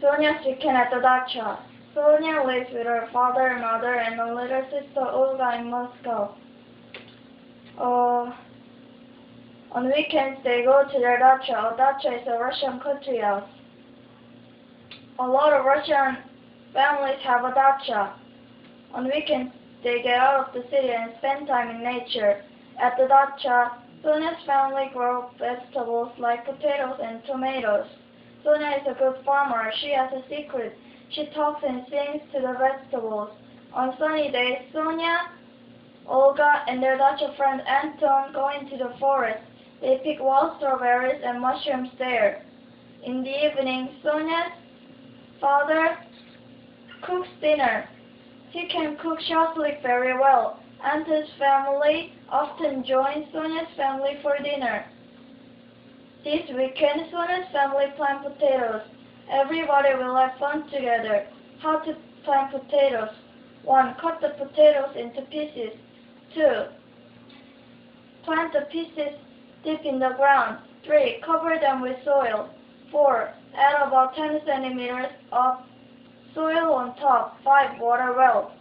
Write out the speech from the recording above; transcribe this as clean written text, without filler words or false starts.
Sonia's weekend at the dacha. Sonia lives with her father and mother and a little sister Olga in Moscow. On weekends they go to their dacha. A dacha is a Russian country house. A lot of Russian families have a dacha. On weekends they get out of the city and spend time in nature. At the dacha, Sonia's family grow vegetables like potatoes and tomatoes. Sonia is a good farmer. She has a secret. She talks and sings to the vegetables. On sunny days, Sonia, Olga, and their dacha friend Anton go into the forest. They pick wild strawberries and mushrooms there. In the evening, Sonia's father cooks dinner. He can cook shashlik very well. Anton's family often joins Sonia's family for dinner. This weekend, Sonia's family plant potatoes. Everybody will have fun together. How to plant potatoes? 1. Cut the potatoes into pieces. 2. Plant the pieces deep in the ground. 3. Cover them with soil. 4. Add about 10 centimeters of soil on top. 5. Water well.